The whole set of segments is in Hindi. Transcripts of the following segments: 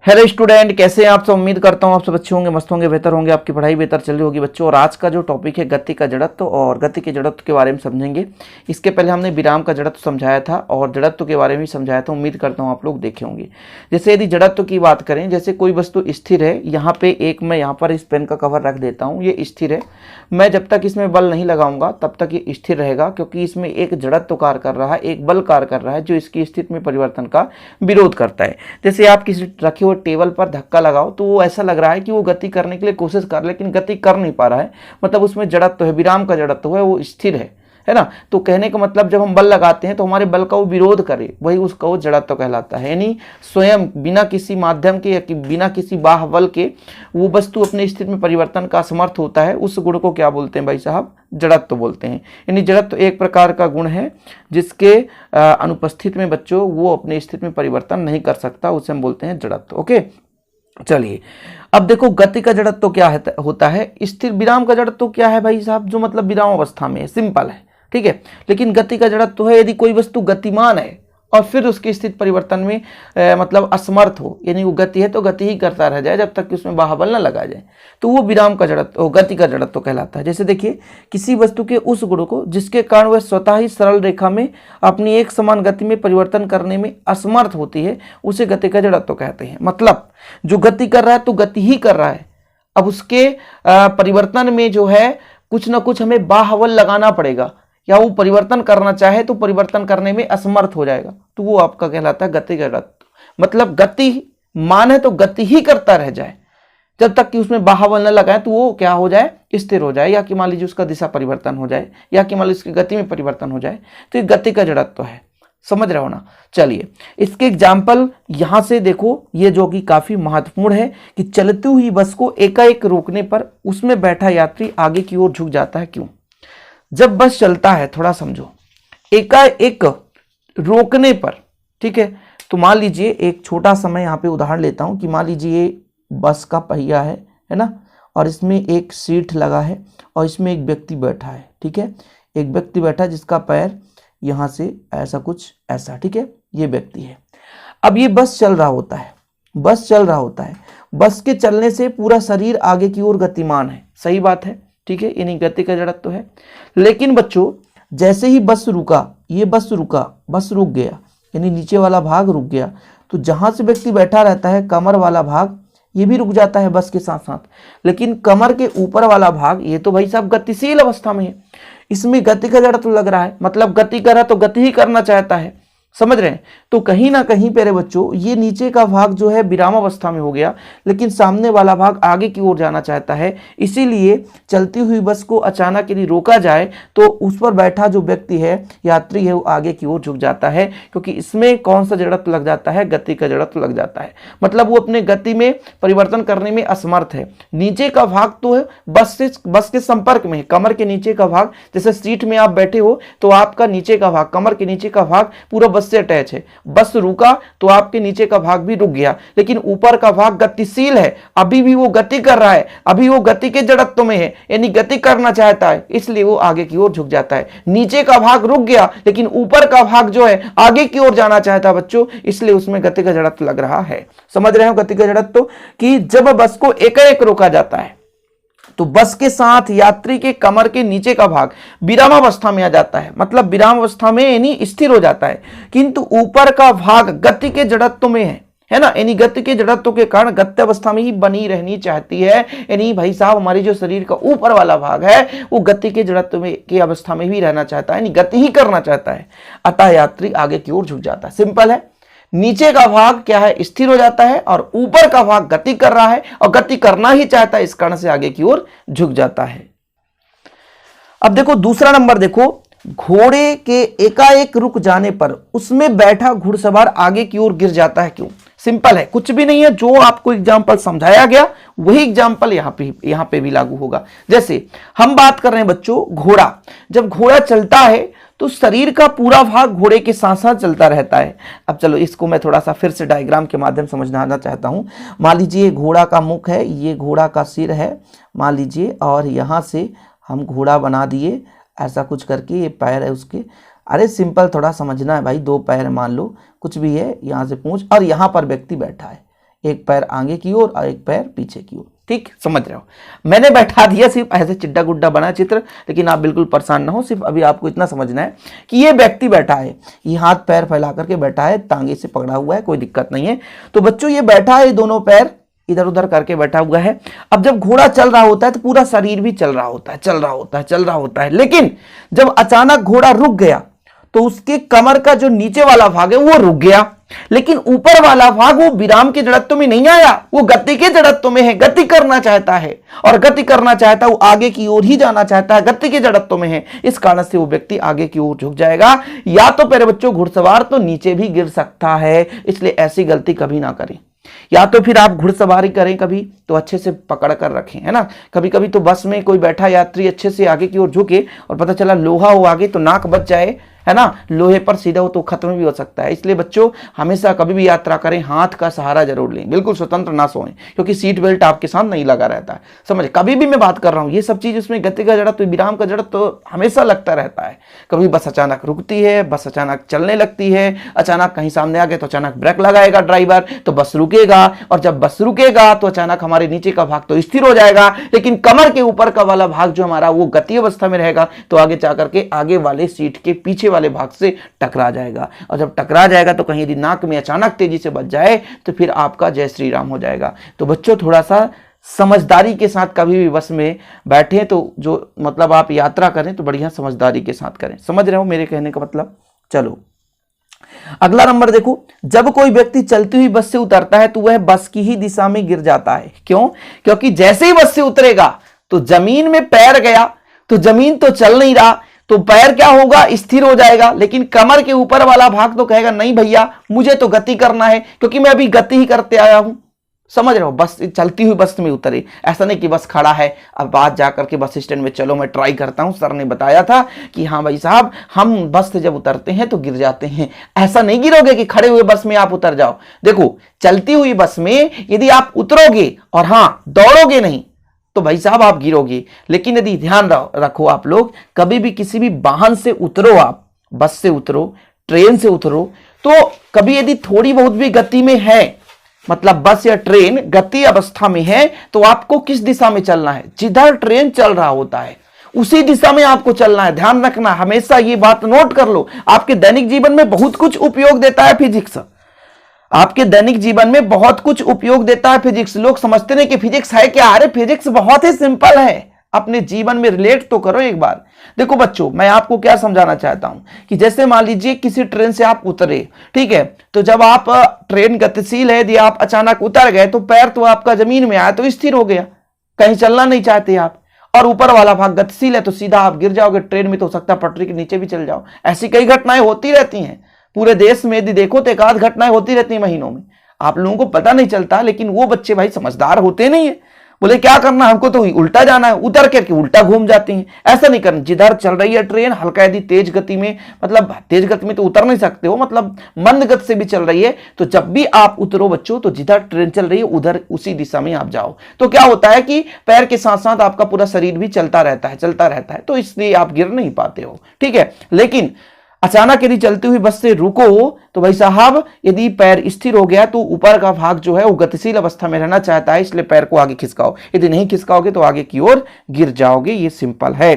हेलो स्टूडेंट, कैसे हैं आप सब। उम्मीद करता हूं आप सब अच्छे होंगे, मस्त होंगे, बेहतर होंगे, आपकी पढ़ाई बेहतर चल रही होगी बच्चों। और आज का जो टॉपिक है गति का जड़त्व, और गति के जड़त्व के बारे में समझेंगे। इसके पहले हमने विराम का जड़त्व समझाया था और जड़त्व के बारे में समझाया था। उम्मीद करता हूँ आप लोग देखे होंगे। जैसे यदि जड़त्व की बात करें, जैसे कोई वस्तु स्थिर है, यहाँ पे एक मैं यहाँ पर इस पेन का कवर रख देता हूँ, ये स्थिर है। मैं जब तक इसमें बल नहीं लगाऊंगा तब तक ये स्थिर रहेगा, क्योंकि इसमें एक जड़त्व कार्य कर रहा है, एक बल कार्य कर रहा है जो इसकी स्थिति में परिवर्तन का विरोध करता है। जैसे आप किसी रखे हुए टेबल पर धक्का लगाओ तो वो ऐसा लग रहा है कि वो गति करने के लिए कोशिश कर, लेकिन गति कर नहीं पा रहा है, मतलब उसमें जड़त्व है, विराम का जड़त्व है, वो स्थिर है ना। तो कहने का मतलब जब हम बल लगाते हैं तो हमारे बल का वो विरोध करे, वही उसका वो जड़त्व कहलाता है। यानी स्वयं बिना किसी माध्यम के या बिना किसी बाह्य बल के वो वस्तु अपने स्थिति में परिवर्तन का असमर्थ होता है, उस गुण को क्या बोलते हैं भाई साहब? जड़त्व बोलते हैं। यानी जड़त्व एक प्रकार का गुण है जिसके अनुपस्थित में बच्चों वो अपने स्थिति में परिवर्तन नहीं कर सकता, उसे हम बोलते हैं जड़त्व। ओके, चलिए अब देखो गति का जड़त्व क्या होता है। स्थिर विराम का जड़त्व क्या है भाई साहब? जो मतलब विराम अवस्था में है, सिंपल है, ठीक है। लेकिन गति का जड़त्व है यदि कोई वस्तु गतिमान है और फिर उसकी स्थिति परिवर्तन में मतलब असमर्थ हो, यानी वो गति है तो गति ही करता रह जाए जब तक कि उसमें बाह्य बल न लगा जाए, तो वो विराम का जड़त्व, गति का जड़त्व कहलाता है। जैसे देखिए, किसी वस्तु के उस गुण को जिसके कारण वह स्वतः ही सरल रेखा में अपनी एक समान गति में परिवर्तन करने में असमर्थ होती है, उसे गति का जड़त्व कहते हैं। मतलब जो गति कर रहा है तो गति ही कर रहा है, अब उसके परिवर्तन में जो है कुछ ना कुछ हमें बाह्य बल लगाना पड़ेगा, या वो परिवर्तन करना चाहे तो परिवर्तन करने में असमर्थ हो जाएगा, तो वो आपका कहलाता है गति का जड़त्व। मतलब गति मान है तो गति ही करता रह जाए जब तक कि उसमें बाह्य बल न लगाए, तो वो क्या हो जाए? स्थिर हो जाए, या कि मान लीजिए उसका दिशा परिवर्तन हो जाए, या कि मान लीजिए उसकी गति में परिवर्तन हो जाए, तो ये गति का जड़त्व है। समझ रहे हो ना? चलिए इसके एग्जाम्पल यहां से देखो, ये जो कि काफी महत्वपूर्ण है कि चलती हुई बस को एकाएक रोकने पर उसमें बैठा यात्री आगे की ओर झुक जाता है, क्यों? जब बस चलता है, थोड़ा समझो, एकाएक रोकने पर, ठीक है, तो मान लीजिए एक छोटा सा मैं यहाँ पे उदाहरण लेता हूं कि मान लीजिए ये बस का पहिया है ना, और इसमें एक सीट लगा है और इसमें एक व्यक्ति बैठा है, ठीक है। एक व्यक्ति बैठा है जिसका पैर यहाँ से ऐसा कुछ ऐसा, ठीक है, ये व्यक्ति है। अब ये बस चल रहा होता है, बस चल रहा होता है, बस के चलने से पूरा शरीर आगे की ओर गतिमान है, सही बात है, ठीक है, यानी गति का जड़त्व है। लेकिन बच्चों जैसे ही बस रुका, ये बस रुका, बस रुक गया, यानी नीचे वाला भाग रुक गया, तो जहां से व्यक्ति बैठा रहता है कमर वाला भाग ये भी रुक जाता है बस के साथ साथ। लेकिन कमर के ऊपर वाला भाग ये तो भाई साहब गतिशील अवस्था में है, इसमें गति का जड़त्व लग रहा है, मतलब गति कर रहा तो गति ही करना चाहता है। समझ रहे हैं? तो कहीं ना कहीं प्यारे बच्चों ये नीचे का भाग जो है विराम अवस्था में हो गया, लेकिन सामने वाला भाग आगे की ओर जाना चाहता है। इसीलिए चलती हुई बस को अचानक यदि रोका जाए तो उस पर बैठा जो व्यक्ति है, यात्री है, वो आगे की ओर झुक जाता है, क्योंकि इसमें कौन सा जड़त्व लग जाता है? गति का जड़त्व लग जाता है। मतलब वो अपने गति में परिवर्तन करने में असमर्थ है। नीचे का भाग तो है बस के संपर्क में है, कमर के नीचे का भाग, जैसे सीट में आप बैठे हो तो आपका नीचे का भाग, कमर के नीचे का भाग पूरा बस से अटैच है। बस रुका तो आपके नीचे का भाग भी रुक गया, लेकिन ऊपर का भाग गतिशील है, अभी भी वो गति कर रहा है, अभी वो गति के जड़त्व में है, यानी गति करना चाहता है, इसलिए वो आगे की ओर झुक जाता है। नीचे का भाग रुक गया लेकिन ऊपर का भाग जो है आगे की ओर जाना चाहता है बच्चों, इसलिए उसमें गति का जड़त्व लग रहा है। समझ रहे हो गति का जड़त्व? कि जब बस को एकाएक रोका जाता है तो बस के साथ यात्री के कमर के नीचे का भाग विरामावस्था में आ जाता है, मतलब विरामावस्था में यानी स्थिर हो जाता है, किंतु ऊपर का भाग गति के जड़त्व में है ना, यानी गति के जड़त्व के कारण गति अवस्था में ही बनी रहनी चाहती है। यानी भाई साहब हमारी जो शरीर का ऊपर वाला भाग है वो गति के जड़त्व में की अवस्था में भी रहना चाहता है, यानी गति ही करना चाहता है, अतः यात्री आगे की ओर झुक जाता है। सिंपल है, नीचे का भाग क्या है? स्थिर हो जाता है, और ऊपर का भाग गति कर रहा है और गति करना ही चाहता है, इस कारण से आगे की ओर झुक जाता है। अब देखो दूसरा नंबर देखो, घोड़े के एकाएक रुक जाने पर उसमें बैठा घुड़सवार आगे की ओर गिर जाता है, क्यों? सिंपल है, कुछ भी नहीं है, जो आपको एग्जाम्पल समझाया गया वही एग्जाम्पल यहाँ पे भी लागू होगा। जैसे हम बात कर रहे हैं बच्चों घोड़ा, जब घोड़ा चलता है तो शरीर का पूरा भाग घोड़े के साथ साथ चलता रहता है। अब चलो इसको मैं थोड़ा सा फिर से डायग्राम के माध्यम से समझाना चाहता हूं। मान लीजिए घोड़ा का मुख है, ये घोड़ा का सिर है मान लीजिए, और यहाँ से हम घोड़ा बना दिए ऐसा कुछ करके, ये पैर है उसके, अरे सिंपल थोड़ा समझना है भाई, दो पैर मान लो कुछ भी है, यहाँ से पूंछ, और यहाँ पर व्यक्ति बैठा है, एक पैर आगे की ओर और एक पैर पीछे की ओर। ठीक, समझ रहे हो। मैंने बैठा दिया सिर्फ ऐसे चिट्टा गुड्डा बना चित्र, लेकिन आप बिल्कुल परेशान ना हो, सिर्फ अभी आपको इतना समझना है कि ये व्यक्ति बैठा है, ये हाथ पैर फैला करके बैठा है, टांगे से पकड़ा हुआ है, कोई दिक्कत नहीं है। तो बच्चों ये बैठा है, दोनों पैर इधर उधर करके बैठा हुआ है। अब जब घोड़ा चल रहा होता है तो पूरा शरीर भी चल रहा होता है, चल रहा होता है, चल रहा होता है, लेकिन जब अचानक घोड़ा रुक गया तो उसके कमर का जो नीचे वाला भाग है वो रुक गया, लेकिन ऊपर वाला भाग वो विराम के जड़त्व में नहीं आया, वो गति के जड़त्व में है, गति करना चाहता है, और गति करना चाहता है, वो आगे की ओर ही जाना चाहता है, गति के जड़त्व में है। इस कारण से वो व्यक्ति आगे की ओर झुक जाएगा। या तो प्यारे बच्चों घुड़सवार तो नीचे भी गिर सकता है, इसलिए ऐसी गलती कभी ना करें। या तो फिर आप घुड़सवारी करें कभी तो अच्छे से पकड़ कर रखें, है ना। कभी कभी तो बस में कोई बैठा यात्री अच्छे से आगे की ओर झुके और पता चला लोहा हो आगे तो नाक बच जाए, है ना, लोहे पर सीधा हो तो खत्म भी हो सकता है। इसलिए बच्चों हमेशा कभी भी यात्रा करें हाथ का सहारा जरूर लें, बिल्कुल स्वतंत्र ना सोएं, क्योंकि सीट बेल्ट आपके साथ नहीं लगा रहता है। समझ, कभी भी मैं बात कर रहा हूं ये सब चीज, उसमें गति का जड़ा तो विराम का जड़ा तो हमेशा लगता रहता है। कभी बस अचानक रुकती है, बस अचानक चलने लगती है, अचानक कहीं सामने आ गए तो अचानक ब्रेक लगाएगा ड्राइवर तो बस रुकेगा, और जब बस रुकेगा तो अचानक हमारे नीचे का भाग तो स्थिर हो जाएगा, लेकिन कमर के ऊपर का वाला भाग जो हमारा वो गति अवस्था में रहेगा, तो आगे जाकर के आगे वाले सीट के पीछे वाले भाग से टकरा जाएगा, और जब टकरा जाएगा तो कहीं यदि नाक में अचानक तेजी से बच जाए तो फिर आपका जय श्री राम हो जाएगा। तो बच्चों थोड़ा सा समझदारी के साथ कभी भी बस में बैठे तो जो मतलब आप यात्रा करें तो बढ़िया समझदारी के साथ करें। समझ रहे हो मेरे कहने का मतलब। चलो अगला नंबर देखो, जब कोई व्यक्ति चलती हुई बस से उतरता है तो वह बस की ही दिशा में गिर जाता है। क्यों? क्योंकि जैसे ही बस से उतरेगा तो जमीन में पैर गया, तो जमीन तो चल नहीं रहा, तो पैर क्या होगा, स्थिर हो जाएगा, लेकिन कमर के ऊपर वाला भाग तो कहेगा नहीं भैया मुझे तो गति करना है, क्योंकि मैं अभी गति ही करते आया हूं। समझ रहे हो, बस चलती हुई बस में उतरे, ऐसा नहीं कि बस खड़ा है अब बात जाकर के बस स्टैंड में चलो मैं ट्राई करता हूं, सर ने बताया था कि हाँ भाई साहब हम बस से जब उतरते हैं तो गिर जाते हैं। ऐसा नहीं गिरोगे कि खड़े हुए बस में आप उतर जाओ। देखो चलती हुई बस में यदि आप उतरोगे और हाँ दौड़ोगे नहीं तो भाई साहब आप गिरोगे। लेकिन यदि ध्यान रखो आप लोग, कभी भी किसी भी वाहन से उतरो, आप बस से उतरो, ट्रेन से उतरो, तो कभी यदि थोड़ी बहुत भी गति में है, मतलब बस या ट्रेन गति अवस्था में है, तो आपको किस दिशा में चलना है, जिधर ट्रेन चल रहा होता है उसी दिशा में आपको चलना है। ध्यान रखना, हमेशा ये बात नोट कर लो, आपके दैनिक जीवन में बहुत कुछ उपयोग देता है फिजिक्स। आपके दैनिक जीवन में बहुत कुछ उपयोग देता है फिजिक्स। लोग समझते नहीं कि फिजिक्स है क्या, अरे फिजिक्स बहुत ही सिंपल है, अपने जीवन में रिलेट तो करो एक बार। देखो बच्चों मैं आपको क्या समझाना चाहता हूं कि जैसे मान लीजिए किसी ट्रेन से आप उतरे, ठीक है, तो जब आप ट्रेन गतिशील है, यदि आप अचानक उतर गए तो पैर तो आपका जमीन में आया तो स्थिर हो गया, कहीं चलना नहीं चाहते आप, और ऊपर वाला भाग गतिशील है तो सीधा आप गिर जाओगे। ट्रेन में तो हो सकता है पटरी के नीचे भी चल जाओ। ऐसी कई घटनाएं होती रहती हैं पूरे देश में, यदि देखो तो एक आध घटनाएं होती रहती हैं महीनों में, आप लोगों को पता नहीं चलता। लेकिन वो बच्चे भाई समझदार होते नहीं है, बोले क्या करना हमको तो उल्टा जाना है, उतर करके उल्टा घूम जाते हैं। ऐसा नहीं करना, जिधर चल रही है ट्रेन हल्का यदि तेज गति में, मतलब तेज गति में तो उतर नहीं सकते हो, मतलब मंद गति से भी चल रही है, तो जब भी आप उतरो बच्चों तो जिधर ट्रेन चल रही है उधर उसी दिशा में आप जाओ। तो क्या होता है कि पैर के साथ साथ आपका पूरा शरीर भी चलता रहता है, तो इसलिए आप गिर नहीं पाते हो, ठीक है। लेकिन अचानक यदि चलती हुई बस से रुको तो भाई साहब यदि पैर स्थिर हो गया तो ऊपर का भाग जो है वो गतिशील अवस्था में रहना चाहता है, इसलिए पैर को आगे खिसकाओ, यदि नहीं खिसकाओगे तो आगे की ओर गिर जाओगे। ये सिंपल है।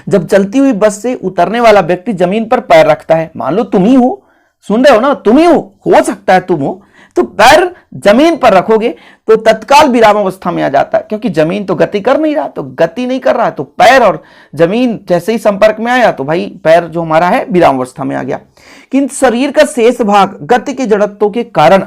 जब चलती हुई बस से उतरने वाला व्यक्ति जमीन पर पैर रखता है, मान लो तुम ही हो, सुन रहे हो ना, तुम ही हो सकता है तुम हो, तो पैर जमीन पर रखोगे तो तत्काल विराम अवस्था में आ जाता है, क्योंकि जमीन तो गति कर नहीं रहा, तो गति नहीं कर रहा तो पैर और जमीन जैसे ही संपर्क में आया तो भाई पैर जो हमारा है विराम अवस्था में आ गया। किंतु शरीर का शेष भाग गति के जड़त्व के कारण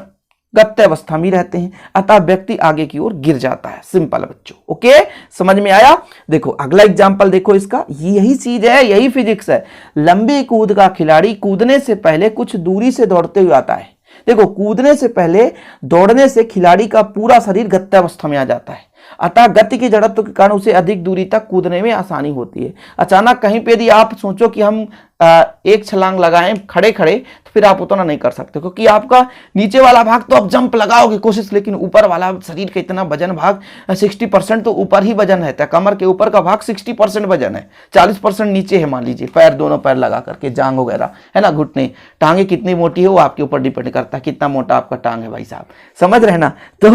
गत्य अवस्था में रहते हैं, अतः व्यक्ति आगे की ओर गिर जाता है। सिंपल बच्चों, ओके, समझ में आया। देखो अगला एग्जांपल देखो इसका, यही चीज है, यही फिजिक्स है। लंबी कूद का खिलाड़ी कूदने से पहले कुछ दूरी से दौड़ते हुए आता है। देखो कूदने से पहले दौड़ने से खिलाड़ी का पूरा शरीर गत्य अवस्था में आ जाता है, अतः गति के जड़त्व के कारण उसे अधिक दूरी तक कूदने में आसानी होती है। अचानक कहीं पे यदि आप सोचो कि हम एक छलांग लगाएं खड़े खड़े, तो फिर आप उतना नहीं कर सकते, क्योंकि आपका नीचे वाला भाग तो आप जंप लगाओगे कोशिश, लेकिन ऊपर वाला शरीर का इतना वजन भाग 60% तो ऊपर ही वजन रहता है, कमर के ऊपर का भाग 60% वजन है, 40% नीचे है मान लीजिए, पैर दोनों पैर लगा करके, जांग वगैरह है ना, घुटने, टांगे कितनी मोटी है वो आपके ऊपर डिपेंड करता है कितना मोटा आपका टांग है भाई साहब, समझ रहे ना। तो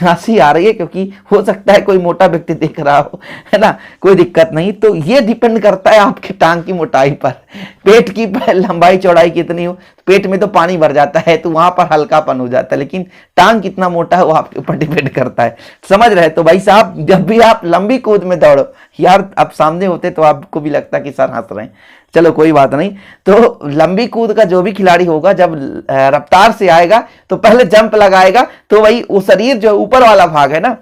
हंसी आ रही है क्योंकि हो सकता है कोई मोटा व्यक्ति देख रहा हो, है ना, कोई दिक्कत नहीं। तो ये डिपेंड करता है आपके टांग की मोटाई पर, पेट की लंबाई चौड़ाई कितनी हो, पेट में तो पानी भर जाता है तो वहां पर हल्कापन हो जाता है, लेकिन टांग कितना मोटा है वो आपके ऊपर डिपेंड करता है, समझ रहे। तो भाई साहब जब भी आप लंबी कूद में दौड़ो, यार आप सामने होते तो आपको भी लगता कि सर हंस रहे हैं, चलो कोई बात नहीं। तो लंबी कूद का जो भी खिलाड़ी होगा जब रफ्तार से आएगा तो पहले जंप लगाएगा, तो वही वो शरीर जो ऊपर वाला भाग है ना,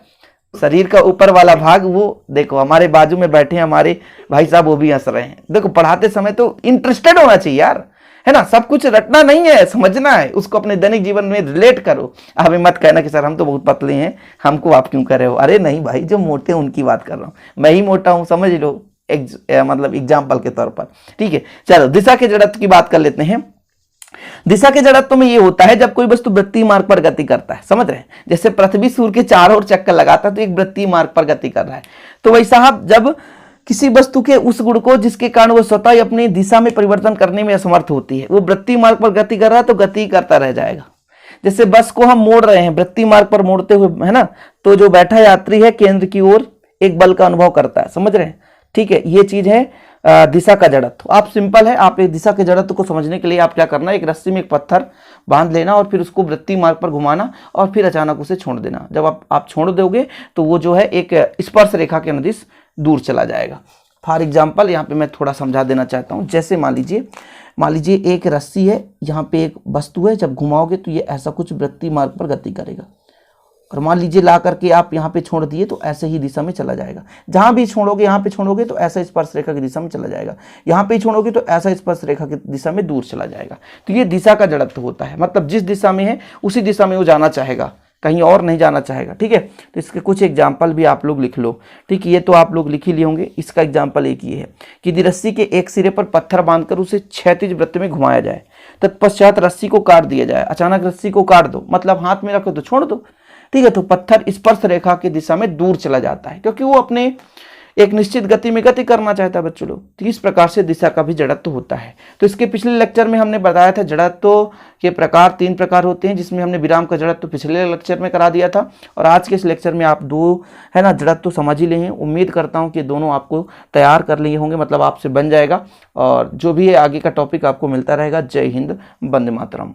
शरीर का ऊपर वाला भाग, वो देखो हमारे बाजू में बैठे हैं हमारे भाई साहब, वो भी हंस रहे हैं। देखो पढ़ाते समय तो इंटरेस्टेड होना चाहिए यार, है ना, सब कुछ रटना नहीं है, समझना है, उसको अपने दैनिक जीवन में रिलेट करो। हमें मत कहना कि सर हम तो बहुत पतले हैं, हमको आप क्यों कर रहे हो, अरे नहीं भाई, जो मोटे हैं उनकी बात कर रहा हूँ, मैं ही मोटा हूं, समझ लो, मतलब एग्जाम्पल के तौर पर, ठीक है। चलो दिशा के जड़त्व की बात कर लेते हैं। दिशा के जड़त्व में ये होता है जब कोई वस्तु वृत्तीय मार्ग पर गति करता है, समझ रहे हैं, जैसे पृथ्वी सूर्य के चारों ओर चक्कर लगाता है तो एक वृत्तीय मार्ग पर गति कर रहा है। तो वही साहब जब किसी वस्तु के उस गुण को जिसके कारण वो स्वतः ही अपनी दिशा में परिवर्तन करने में असमर्थ होती है, वो वृत्तीय मार्ग पर गति कर रहा है तो गति करता रह जाएगा। जैसे बस को हम मोड़ रहे हैं वृत्तीय मार्ग पर मोड़ते हुए, है ना, तो जो बैठा यात्री है केंद्र की ओर एक बल का अनुभव करता है, समझ रहे हैं, ठीक है। ये चीज है दिशा का जड़त्व। आप सिंपल है, आप एक दिशा के जड़त्व को समझने के लिए आप क्या करना है, एक रस्सी में एक पत्थर बांध लेना और फिर उसको वृत्तीय मार्ग पर घुमाना और फिर अचानक उसे छोड़ देना। जब आप छोड़ दोगे तो वो जो है एक स्पर्श रेखा के अनुदिश दूर चला जाएगा। फॉर एग्जाम्पल यहाँ पे मैं थोड़ा समझा देना चाहता हूँ। जैसे मान लीजिए एक रस्सी है, यहाँ पे एक वस्तु है, जब घुमाओगे तो ये ऐसा कुछ वृत्तीय मार्ग पर गति करेगा, और मान लीजिए ला करके आप यहाँ पे छोड़ दिए तो ऐसे ही दिशा में चला जाएगा। जहां भी छोड़ोगे, यहाँ पे छोड़ोगे तो ऐसा स्पर्श रेखा की दिशा में चला जाएगा, यहाँ पे छोड़ोगे तो ऐसा स्पर्श रेखा की दिशा में दूर चला जाएगा। तो ये दिशा का जड़त्व होता है, मतलब जिस दिशा में है उसी दिशा में वो जाना चाहेगा, कहीं और नहीं जाना चाहेगा, ठीक है। तो इसके कुछ एग्जाम्पल भी आप लोग लिख लो, ठीक है, ये तो आप लोग लिख ही लिए होंगे। इसका एग्जाम्पल एक ये है कि यदि रस्सी के एक सिरे पर पत्थर बांधकर उसे क्षैतिज वृत्त में घुमाया जाए, तत्पश्चात रस्सी को काट दिया जाए, अचानक रस्सी को काट दो, मतलब हाथ में रखो तो छोड़ दो, ठीक है, तो पत्थर स्पर्श रेखा की दिशा में दूर चला जाता है, क्योंकि वो अपने एक निश्चित गति में गति करना चाहता है बच्चों लोग। तो इस प्रकार से दिशा का भी जड़त्व होता है। तो इसके पिछले लेक्चर में हमने बताया था जड़त्व के प्रकार 3 प्रकार होते हैं, जिसमें हमने विराम का जड़त्व पिछले लेक्चर में करा दिया था, और आज के इस लेक्चर में आप 2 है ना जड़त्व समझ ही लिए हैं। उम्मीद करता हूँ कि दोनों आपको तैयार कर लिए होंगे, मतलब आपसे बन जाएगा, और जो भी है आगे का टॉपिक आपको मिलता रहेगा। जय हिंद, वंदे मातरम।